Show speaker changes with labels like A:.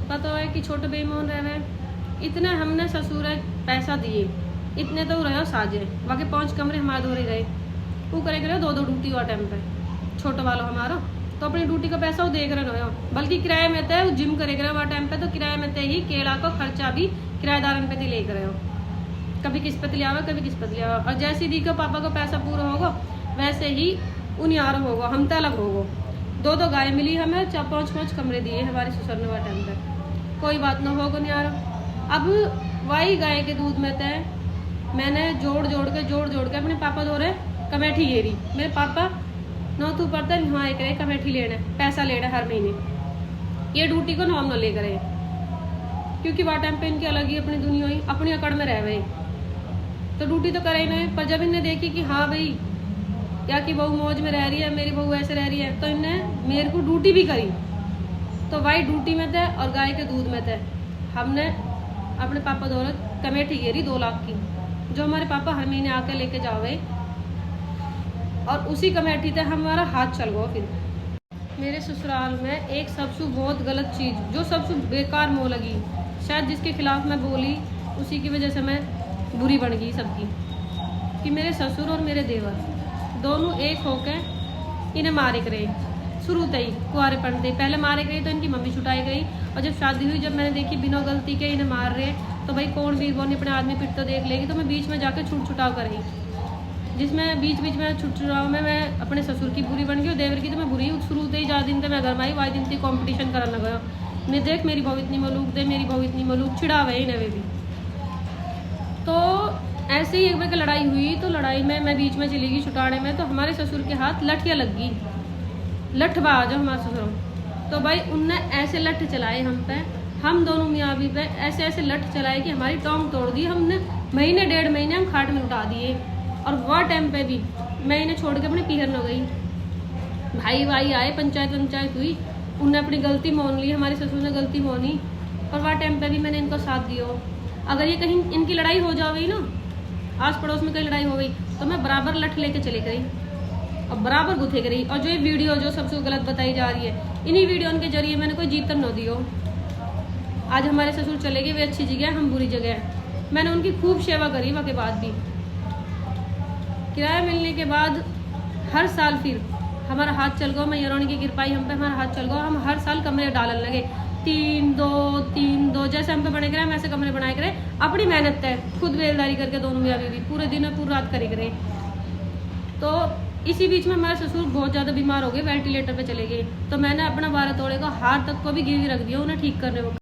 A: पता है कि छोटे बेईमान रहे इतने हमने ससुर पैसा दिए इतने तो रहे साजे बाकी 5 कमरे हमारे धोरे गए वो करे करे 2-2 ड्यूटी हुआ टाइम पे छोटे वालों हमारा तो अपनी ड्यूटी का पैसा वो देख रहे हो बल्कि किराए में थे वो जिम करे करे हुआ टाइम पे तो किराए में थे ही केला का खर्चा भी किराएदारन पे ले रहे हो कभी किस पे लिया कभी किस पे लिया और जैसे दी को पापा को पैसा पूरा होगा वैसे ही उनियार होगा हम तो अलग होगा 2-2 गाय मिली हमें 4-5 कमरे दिए हमारे ससुर ने हुआ टाइम पे कोई बात ना होगा नहीं यार। अब वही गाय के दूध में तय मैंने जोड़ जोड़ के अपने पापा दो रहे कमेटी घेरी मेरे पापा नौ तू पड़ता है हाँ एक कमेटी लेना पैसा लेना हर महीने ये ड्यूटी को नाम न ले करे क्योंकि वह टाइम पे इनकी अलग ही अपनी दुनिया ही अपनी अकड़ में रह गई तो ड्यूटी तो करे ही नहीं पर जब इन्हें देखी कि हाँ भाई क्या कि बहू मौज में रह रही है मेरी बहू ऐसे रह रही है तो इनने मेरे को ड्यूटी भी करी तो वही ड्यूटी में थे और गाय के दूध में थे हमने अपने पापा द्वारा कमेटी घेरी 2 लाख की जो हमारे पापा हर महीने आके लेके जावे और उसी कमेटी से हमारा हाथ चल गया। फिर मेरे ससुराल में एक सबसे बहुत गलत चीज़ जो सबसे बेकार मोह लगी शायद जिसके खिलाफ मैं बोली उसी की वजह से मैं बुरी बन गई सबकी कि मेरे ससुर और मेरे देवर दोनों एक होकर इन्हें मारे करे शुरू से ही कुआरे पड़ते पहले मारे गए तो इनकी मम्मी छुटाई गई और जब शादी हुई जब मैंने देखी बिना गलती के इन्हें मार रहे तो भाई कौन भी वो अपने आदमी पिट तो देख लेगी तो मैं बीच में जाकर छूट छुटाव कर रही जिसमें बीच बीच में छुट छुटाव में मैं अपने ससुर की बुरी बन गई और देवर की तो मैं बुरी शुरू से ही ज़्यादा दिन तक मैं घर में आई वही दिन से कॉम्पिटिशन करने लगा मैं देख मेरी बहू इतनी मलूक दे मेरी बहू इतनी मलूक छिड़ावे ही नवे भी तो ऐसे ही एक बार लड़ाई हुई तो लड़ाई में मैं बीच में चली गई छुटाने में तो हमारे ससुर के हाथ लठियाँ लग गई लठबाज हमारे ससुर तो भाई उनने ऐसे लठ चलाए हम पे हम दोनों मियाँ भी पे ऐसे ऐसे लठ चलाए कि हमारी टांग तोड़ दी हमने महीने 1.5 महीने हम खाट में उठा दिए और वह टाइम पे भी मैं इन्हें छोड़ के अपने पीहर न गई भाई आए पंचायत हुई उनने अपनी गलती मान ली हमारे ससुर ने गलती मानी और वह टाइम पे भी मैंने इनको साथ दिया। अगर ये कहीं इनकी लड़ाई हो जाएगी ना आस पड़ोस में कहीं लड़ाई हो गई तो मैं बराबर लठ लेके चले गई और बराबर गुथे करी और जो ये वीडियो जो सबसे गलत बताई जा रही है इन्हीं वीडियो के जरिए मैंने कोई जीतन न दियो। आज हमारे ससुर चले गए वे अच्छी जगह हम बुरी जगह है मैंने उनकी खूब सेवा करी वह के बाद भी किराया मिलने के बाद हर साल फिर हमारा हाथ चल गया मैं यरोनी की कृपाई हम पे हमारा हाथ चल गया हम हर साल कमरे डालने लगे 3-2 जैसे हम पे बने करे हम ऐसे कमरे बनाए करे अपनी मेहनत है खुद बेलदारी करके दोनों मियाँ बीवी पूरे दिन में पूरी रात करे करे। तो इसी बीच में हमारे ससुर बहुत ज़्यादा बीमार हो गए वेंटिलेटर पे चले गए तो मैंने अपना 12 तोड़े का हार तक को भी गिरवी रख दिया उन्हें ठीक करने को।